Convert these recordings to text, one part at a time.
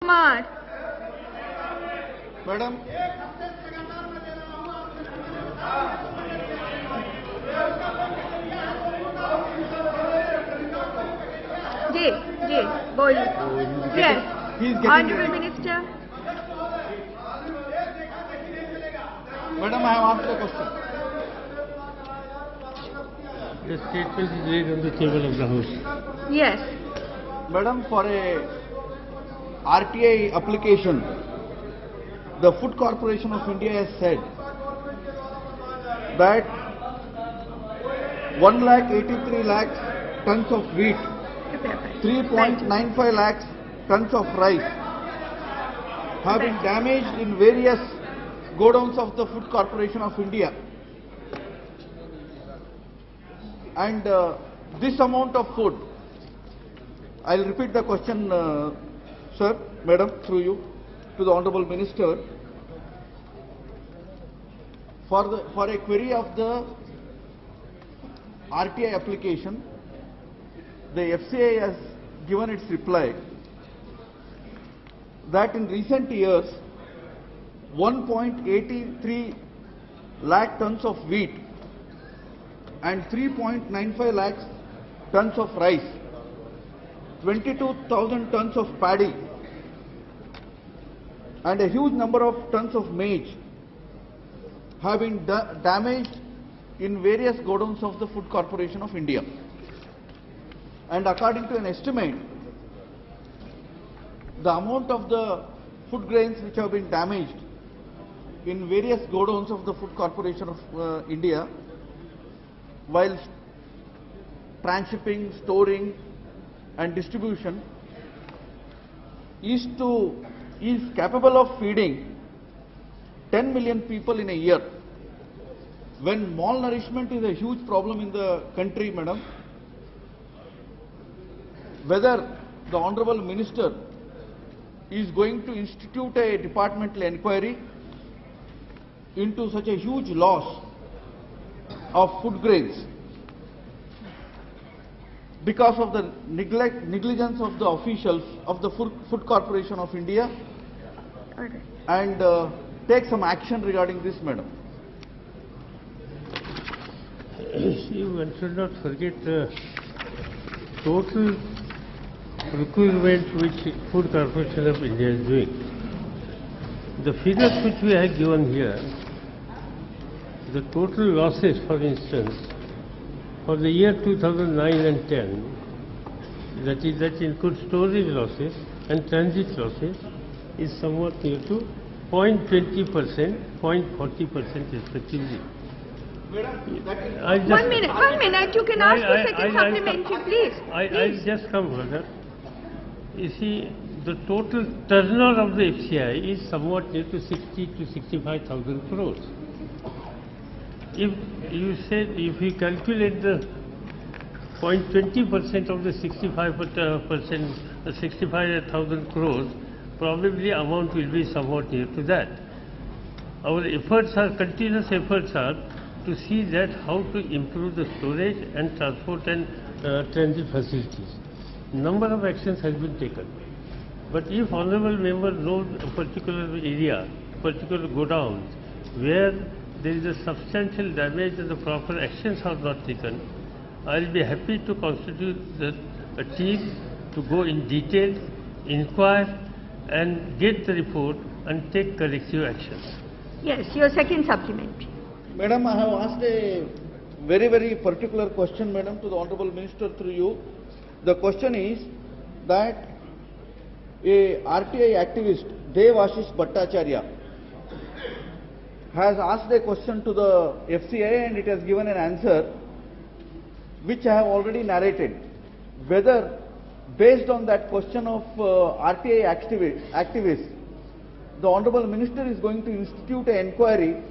Kumar. Madam. Ji, bol. Yes. Honorable Minister. Madam, I have asked a question. The statement is laid on the table of the House. Yes. Madam, for a RTI application, the Food Corporation of India has said that 1,83,00,000 tons of wheat, 3.95 lakhs tons of rice have been damaged in various godowns of the Food Corporation of India. And this amount of food, I'll repeat the question, sir, madam, through you, to the Honorable Minister. For a query of the RTI application, the FCI has given its reply that in recent years, 1.83 lakh tons of wheat and 3.95 lakhs tons of rice, 22,000 tons of paddy and a huge number of tons of maize have been damaged in various godowns of the Food Corporation of India. And according to an estimate, the amount of the food grains which have been damaged in various godowns of the Food Corporation of India while transshipping, storing and distribution is capable of feeding 10 million people in a year. When malnourishment is a huge problem in the country, madam, whether the Honorable Minister is going to institute a departmental inquiry into such a huge loss of food grains because of the negligence of the officials of the Food Corporation of India, and take some action regarding this, madam. One should not forget the total procurement which Food Corporation of India is doing. The figures which we have given here, the total losses, for instance, for the year 2009 and 10, that includes storage losses and transit losses, is somewhat near to 0.20%, 0.40% respectively. One minute, you can ask the second supplementary, please. I'll just come further. You see, the total turnover of the FCI is somewhat near to 60 to 65,000 crores. If you said, if you calculate the 0.20% of the 65,000 crores, probably amount will be somewhat near to that. Our continuous efforts are to see that how to improve the storage and transport and transit facilities. Number of actions has been taken. But if honorable member knows a particular area, particular godowns, where there is a substantial damage and the proper actions are not taken, I will be happy to constitute a team to go in detail, inquire and get the report and take corrective actions. Yes, your second supplementary. Madam, I have asked a very particular question, madam, to the Honorable Minister through you. The question is that a RTI activist, Devashish Bhattacharya, has asked a question to the FCI and it has given an answer which I have already narrated. Whether based on that question of RTI activists, the Honorable Minister is going to institute an inquiry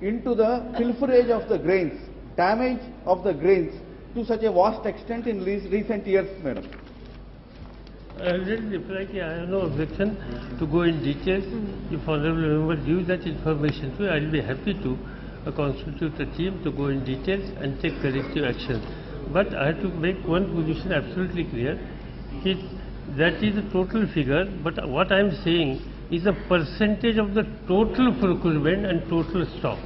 into the pilferage of the grains, damage of the grains to such a vast extent in recent years, madam. I will reply that I have no objection to go in detail. If honorable member gives that information to me, I will be happy to constitute a team to go in details and take corrective action. But I have to make one position absolutely clear. That is the total figure, but what I am saying is a percentage of the total procurement and total stock.